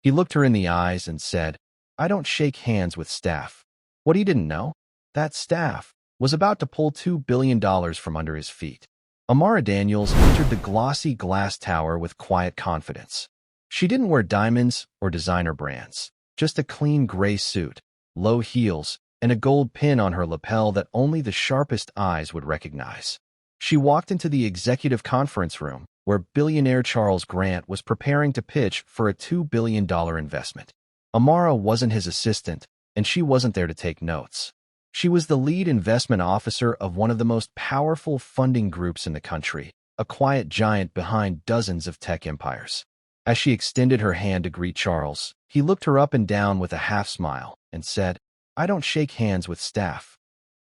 He looked her in the eyes and said, "I don't shake hands with staff." What he didn't know? That staff was about to pull $2 billion from under his feet. Amara Daniels entered the glossy glass tower with quiet confidence. She didn't wear diamonds or designer brands, just a clean gray suit, low heels, and a gold pin on her lapel that only the sharpest eyes would recognize. She walked into the executive conference room, where billionaire Charles Grant was preparing to pitch for a $2 billion investment. Amara wasn't his assistant, and she wasn't there to take notes. She was the lead investment officer of one of the most powerful funding groups in the country, a quiet giant behind dozens of tech empires. As she extended her hand to greet Charles, he looked her up and down with a half-smile and said, "I don't shake hands with staff."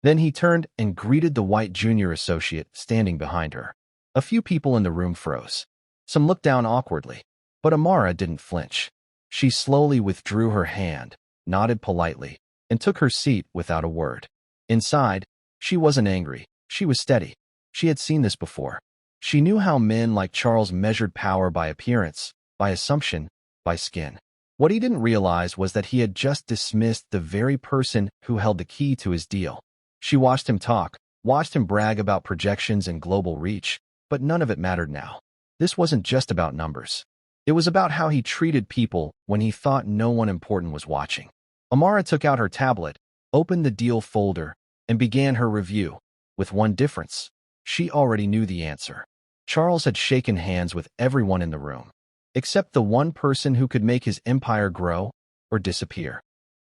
Then he turned and greeted the white junior associate standing behind her. A few people in the room froze. Some looked down awkwardly, but Amara didn't flinch. She slowly withdrew her hand, nodded politely, and took her seat without a word. Inside, she wasn't angry. She was steady. She had seen this before. She knew how men like Charles measured power by appearance, by assumption, by skin. What he didn't realize was that he had just dismissed the very person who held the key to his deal. She watched him talk, watched him brag about projections and global reach, but none of it mattered now. This wasn't just about numbers. It was about how he treated people when he thought no one important was watching. Amara took out her tablet, opened the deal folder, and began her review, with one difference. She already knew the answer. Charles had shaken hands with everyone in the room, except the one person who could make his empire grow or disappear.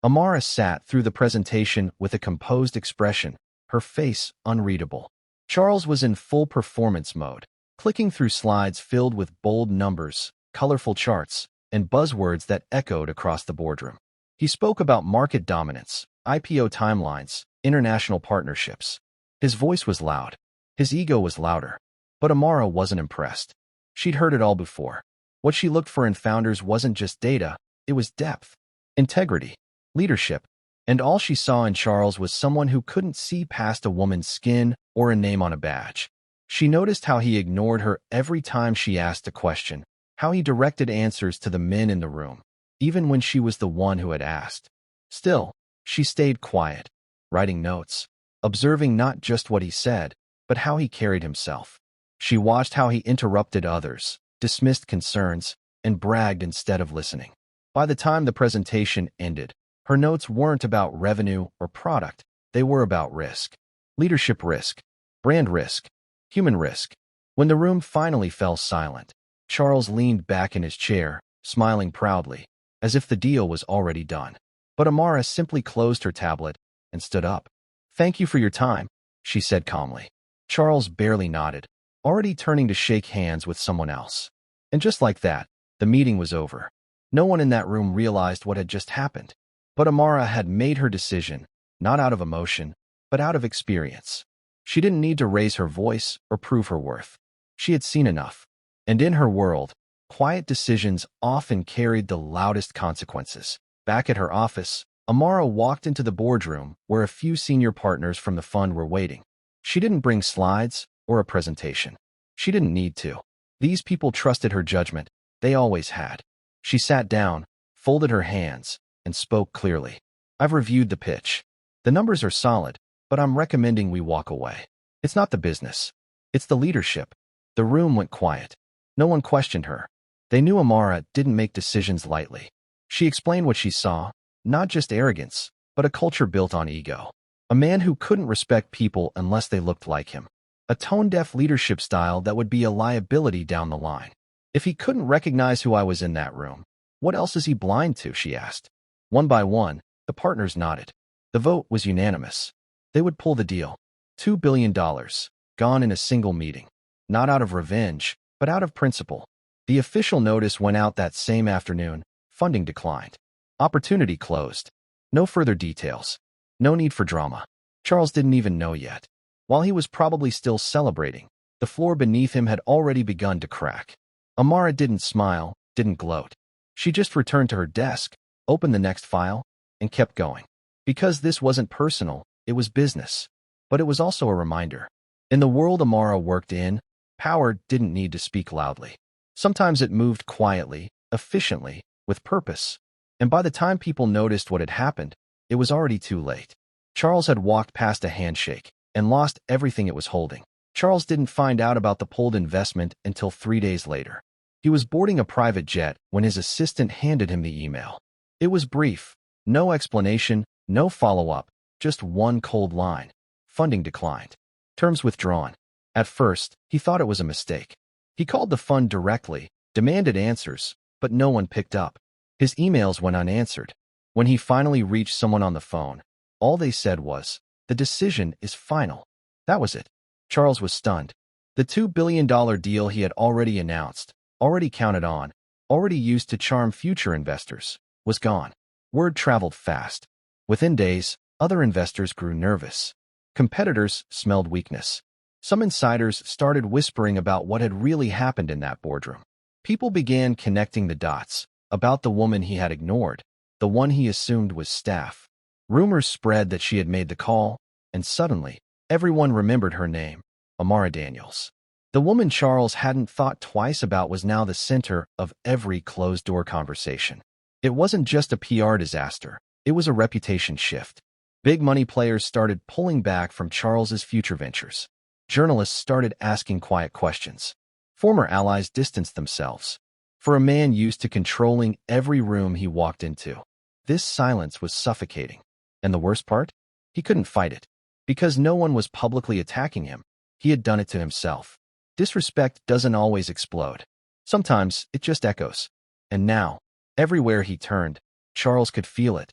Amara sat through the presentation with a composed expression, her face unreadable. Charles was in full performance mode, clicking through slides filled with bold numbers, colorful charts, and buzzwords that echoed across the boardroom. He spoke about market dominance, IPO timelines, international partnerships. His voice was loud. His ego was louder. But Amara wasn't impressed. She'd heard it all before. What she looked for in founders wasn't just data, it was depth, integrity, leadership, and all she saw in Charles was someone who couldn't see past a woman's skin or a name on a badge. She noticed how he ignored her every time she asked a question, how he directed answers to the men in the room, even when she was the one who had asked. Still, she stayed quiet, writing notes, observing not just what he said, but how he carried himself. She watched how he interrupted others, dismissed concerns, and bragged instead of listening. By the time the presentation ended, her notes weren't about revenue or product, they were about risk. Leadership risk, brand risk, human risk. When the room finally fell silent, Charles leaned back in his chair, smiling proudly, as if the deal was already done. But Amara simply closed her tablet and stood up. "Thank you for your time," she said calmly. Charles barely nodded, already turning to shake hands with someone else. And just like that, the meeting was over. No one in that room realized what had just happened. But Amara had made her decision, not out of emotion, but out of experience. She didn't need to raise her voice or prove her worth. She had seen enough. And in her world, quiet decisions often carried the loudest consequences. Back at her office, Amara walked into the boardroom where a few senior partners from the fund were waiting. She didn't bring slides or a presentation. She didn't need to. These people trusted her judgment. They always had. She sat down, folded her hands, and spoke clearly. "I've reviewed the pitch. The numbers are solid, but I'm recommending we walk away. It's not the business. It's the leadership." The room went quiet. No one questioned her. They knew Amara didn't make decisions lightly. She explained what she saw, not just arrogance, but a culture built on ego. A man who couldn't respect people unless they looked like him. A tone-deaf leadership style that would be a liability down the line. "If he couldn't recognize who I was in that room, what else is he blind to?" she asked. One by one, the partners nodded. The vote was unanimous. They would pull the deal. $2 billion, gone in a single meeting. Not out of revenge, but out of principle. The official notice went out that same afternoon. Funding declined. Opportunity closed. No further details. No need for drama. Charles didn't even know yet. While he was probably still celebrating, the floor beneath him had already begun to crack. Amara didn't smile, didn't gloat. She just returned to her desk, opened the next file, and kept going. Because this wasn't personal, it was business. But it was also a reminder. In the world Amara worked in, power didn't need to speak loudly. Sometimes it moved quietly, efficiently, with purpose. And by the time people noticed what had happened, it was already too late. Charles had walked past a handshake and lost everything it was holding. Charles didn't find out about the pulled investment until 3 days later. He was boarding a private jet when his assistant handed him the email. It was brief, no explanation, no follow-up, just one cold line. Funding declined. Terms withdrawn. At first, he thought it was a mistake. He called the fund directly, demanded answers, but no one picked up. His emails went unanswered. When he finally reached someone on the phone, all they said was, "The decision is final." That was it. Charles was stunned. The $2 billion deal he had already announced, already counted on, already used to charm future investors, was gone. Word traveled fast. Within days, other investors grew nervous. Competitors smelled weakness. Some insiders started whispering about what had really happened in that boardroom. People began connecting the dots about the woman he had ignored, the one he assumed was Staff. Rumors spread that she had made the call, and suddenly, everyone remembered her name, Amara Daniels. The woman Charles hadn't thought twice about was now the center of every closed-door conversation. It wasn't just a PR disaster, it was a reputation shift. Big money players started pulling back from Charles's future ventures. Journalists started asking quiet questions. Former allies distanced themselves. For a man used to controlling every room he walked into, this silence was suffocating. And the worst part? He couldn't fight it. Because no one was publicly attacking him, he had done it to himself. Disrespect doesn't always explode. Sometimes it just echoes. And now, everywhere he turned, Charles could feel it.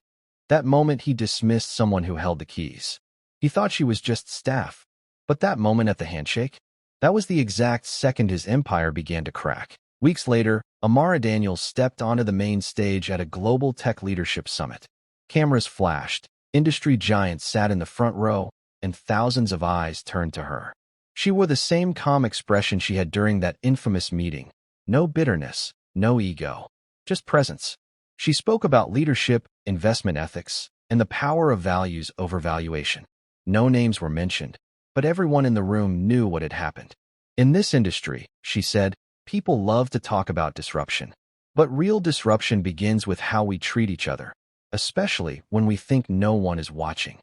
That moment he dismissed someone who held the keys. He thought she was just Staff. But that moment at the handshake? That was the exact second his empire began to crack. Weeks later, Amara Daniels stepped onto the main stage at a global tech leadership summit. Cameras flashed, industry giants sat in the front row, and thousands of eyes turned to her. She wore the same calm expression she had during that infamous meeting. No bitterness, no ego, just presence. She spoke about leadership, investment ethics, and the power of values over valuation. No names were mentioned, but everyone in the room knew what had happened. In this industry, she said, people love to talk about disruption. But real disruption begins with how we treat each other, especially when we think no one is watching.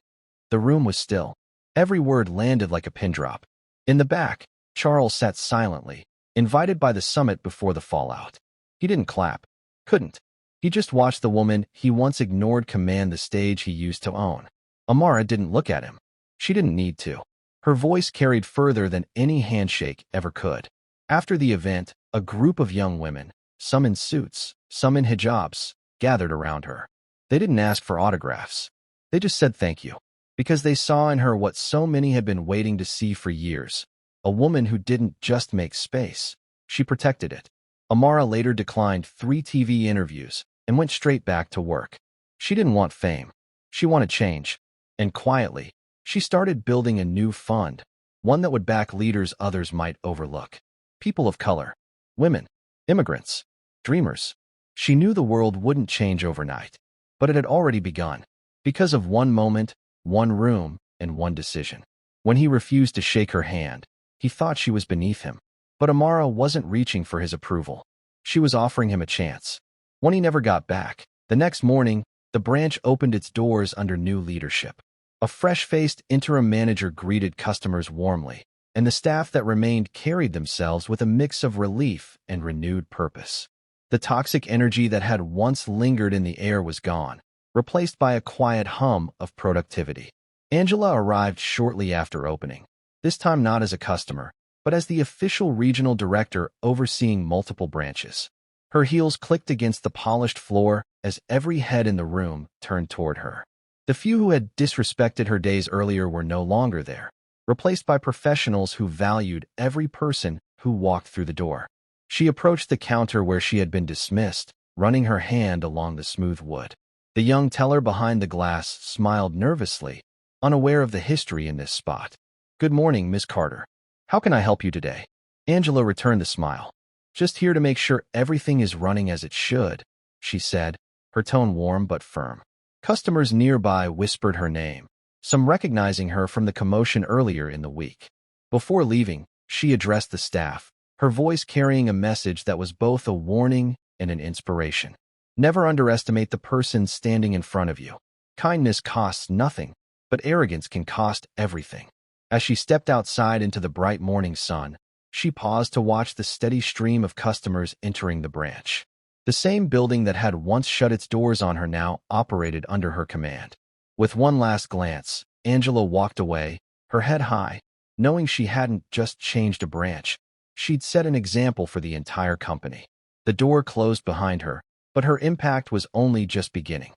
The room was still. Every word landed like a pin drop. In the back, Charles sat silently, invited by the summit before the fallout. He didn't clap. Couldn't. He just watched the woman he once ignored command the stage he used to own. Amara didn't look at him. She didn't need to. Her voice carried further than any handshake ever could. After the event, a group of young women, some in suits, some in hijabs, gathered around her. They didn't ask for autographs. They just said thank you. Because they saw in her what so many had been waiting to see for years. A woman who didn't just make space. She protected it. Amara later declined 3 TV interviews and went straight back to work. She didn't want fame. She wanted change. And quietly, she started building a new fund, one that would back leaders others might overlook. People of color, women, immigrants, dreamers. She knew the world wouldn't change overnight, but it had already begun. Because of one moment, one room, and one decision. When he refused to shake her hand, he thought she was beneath him. But Amara wasn't reaching for his approval. She was offering him a chance. One he never got back. The next morning, the branch opened its doors under new leadership. A fresh-faced interim manager greeted customers warmly, and the staff that remained carried themselves with a mix of relief and renewed purpose. The toxic energy that had once lingered in the air was gone, replaced by a quiet hum of productivity. Angela arrived shortly after opening, this time not as a customer, but as the official regional director overseeing multiple branches. Her heels clicked against the polished floor as every head in the room turned toward her. The few who had disrespected her days earlier were no longer there, replaced by professionals who valued every person who walked through the door. She approached the counter where she had been dismissed, running her hand along the smooth wood. The young teller behind the glass smiled nervously, unaware of the history in this spot. "Good morning, Miss Carter. How can I help you today?" Angela returned the smile. "Just here to make sure everything is running as it should," she said, her tone warm but firm. Customers nearby whispered her name, some recognizing her from the commotion earlier in the week. Before leaving, she addressed the staff, her voice carrying a message that was both a warning and an inspiration. Never underestimate the person standing in front of you. Kindness costs nothing, but arrogance can cost everything. As she stepped outside into the bright morning sun, she paused to watch the steady stream of customers entering the branch. The same building that had once shut its doors on her now operated under her command. With one last glance, Angela walked away, her head high, knowing she hadn't just changed a branch. She'd set an example for the entire company. The door closed behind her, but her impact was only just beginning.